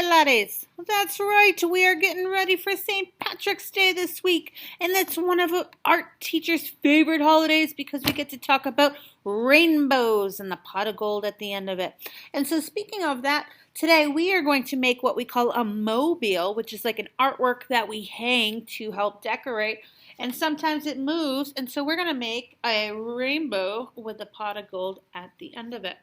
Lares. That's right, we are getting ready for St. Patrick's Day this week, and that's one of our art teacher's favorite holidays because we get to talk about rainbows and the pot of gold at the end of it. And so speaking of that, today we are going to make what we call a mobile, which is like an artwork that we hang to help decorate, and sometimes it moves, and so we're going to make a rainbow with a pot of gold at the end of it.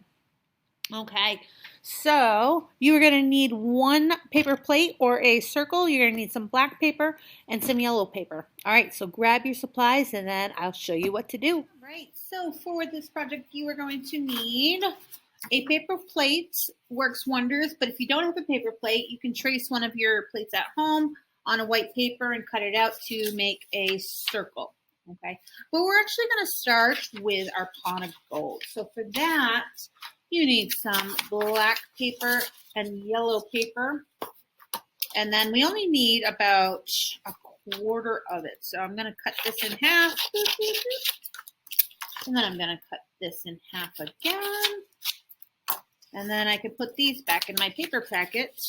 Okay, so you're going to need one paper plate or a circle. You're going to need some black paper and some yellow paper. All right, so grab your supplies and then I'll show you what to do. All right, so for this project, you are going to need a paper plate. Works wonders, but if you don't have a paper plate, you can trace one of your plates at home on a white paper and cut it out to make a circle. Okay, but we're actually going to start with our pot of gold. So for that, you need some black paper and yellow paper. And then we only need about a quarter of it. So I'm going to cut this in half. And then I'm going to cut this in half again. And then I can put these back in my paper packet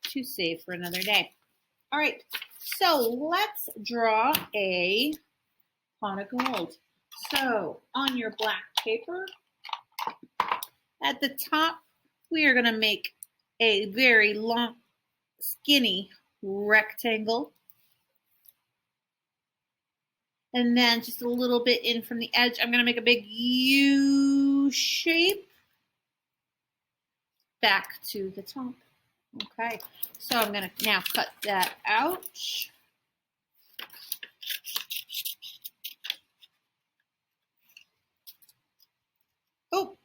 to save for another day. All right, so let's draw a pot of gold. So on your black paper, at the top, we are going to make a very long, skinny rectangle. And then just a little bit in from the edge, I'm going to make a big U shape back to the top. Okay, so I'm going to now cut that out. Oh.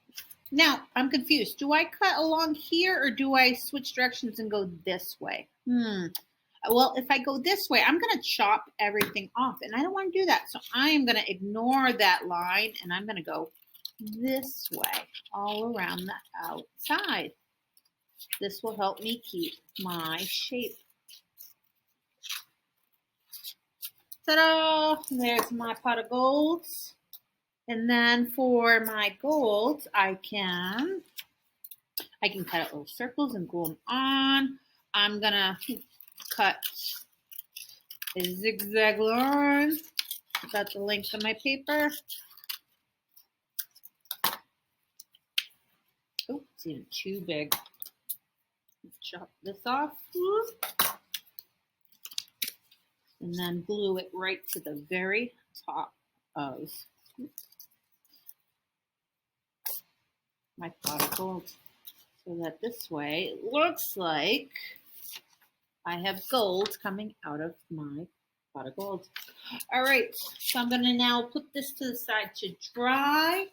Now, I'm confused. Do I cut along here or do I switch directions and go this way? Well, if I go this way, I'm going to chop everything off, and I don't want to do that. So I am going to ignore that line, and I'm going to go this way, all around the outside. This will help me keep my shape. Ta-da! There's my pot of gold. And then for my gold, I can cut out little circles and glue them on. I'm gonna cut a zigzag line about the length of my paper. Oh, it's even too big. Let's chop this off. And then glue it right to the very top of my pot of gold, so that this way it looks like I have gold coming out of my pot of gold. All right, so I'm going to now put this to the side to dry,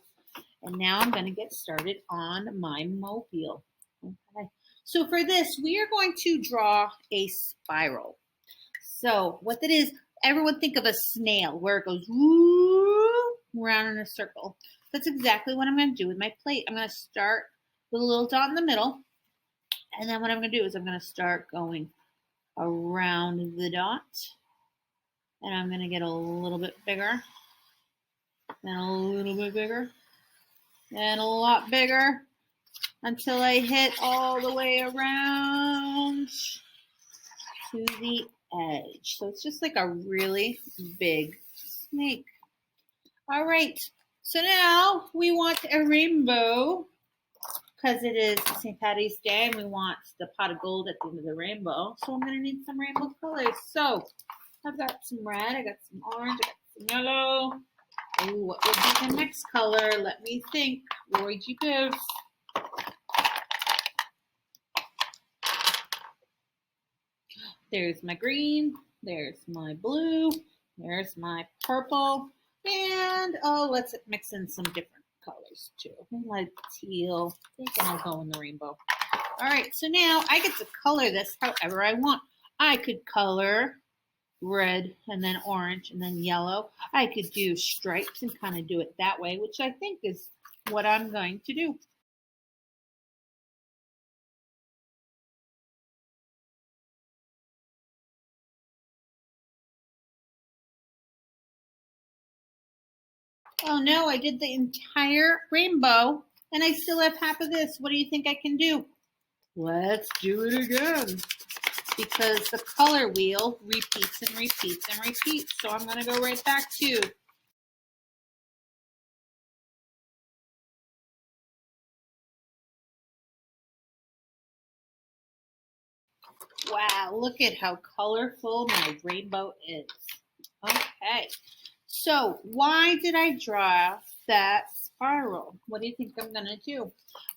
and now I'm going to get started on my mobile. Okay, so for this, we are going to draw a spiral. So what that is, everyone think of a snail where it goes woo, around in a circle. That's exactly what I'm going to do with my plate. I'm going to start with a little dot in the middle. And then what I'm going to do is I'm going to start going around the dot. And I'm going to get a little bit bigger. And a little bit bigger. And a lot bigger. Until I hit all the way around to the edge. So it's just like a really big snake. All right. So now we want a rainbow because it is St. Patty's Day and we want the pot of gold at the end of the rainbow. So I'm going to need some rainbow colors. So I've got some red, I got some orange, I got some yellow. Ooh, what would be the next color? Let me think. Roy G. Biv. There's my green, there's my blue, there's my purple. And, let's mix in some different colors, too. Like teal. I think I'll go in the rainbow. All right, so now I get to color this however I want. I could color red and then orange and then yellow. I could do stripes and kind of do it that way, which I think is what I'm going to do. Oh no, I did the entire rainbow and I still have half of this. What do you think I can do? Let's do it again. Because the color wheel repeats and repeats and repeats. So I'm going to go right back to wow, look at how colorful my rainbow is. Okay, so why did I draw that spiral? What do you think I'm going to do?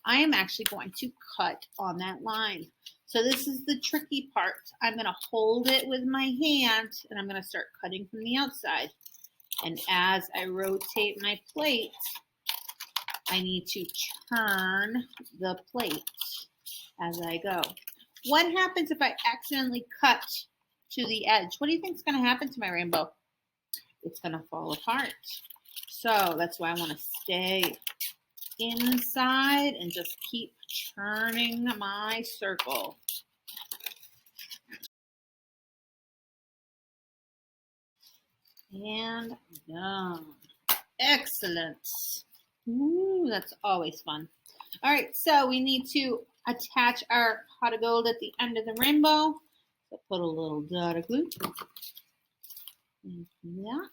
I am actually going to cut on that line. So this is the tricky part. I'm going to hold it with my hand and I'm going to start cutting from the outside. And as I rotate my plate, I need to turn the plate as I go. What happens if I accidentally cut to the edge? What do you think is going to happen to my rainbow? It's going to fall apart. So that's why I want to stay inside and just keep turning my circle. And done. Excellent. Ooh, that's always fun. All right, so we need to attach our pot of gold at the end of the rainbow. So put a little dot of glue. Like that.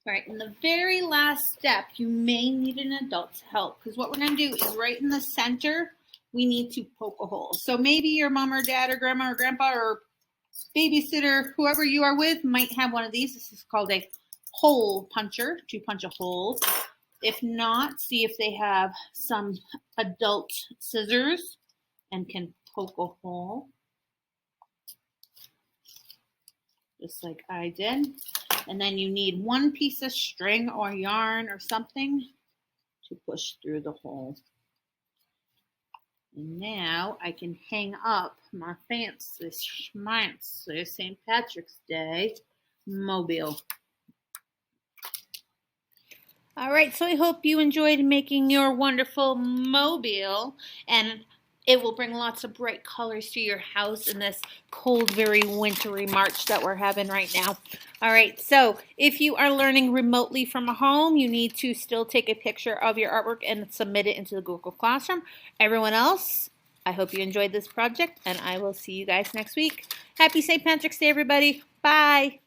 All right, in the very last step, you may need an adult's help because what we're going to do is right in the center, we need to poke a hole. So maybe your mom or dad or grandma or grandpa or babysitter, whoever you are with, might have one of these. This is called a hole puncher to punch a hole. If not, see if they have some adult scissors and can poke a hole, just like I did. And then you need one piece of string or yarn or something to push through the hole. And now I can hang up my fancy schmancy St. Patrick's Day mobile. All right, so I hope you enjoyed making your wonderful mobile, and it will bring lots of bright colors to your house in this cold, very wintry March that we're having right now. All right, so if you are learning remotely from home, you need to still take a picture of your artwork and submit it into the Google Classroom. Everyone else, I hope you enjoyed this project, and I will see you guys next week. Happy St. Patrick's Day, everybody. Bye.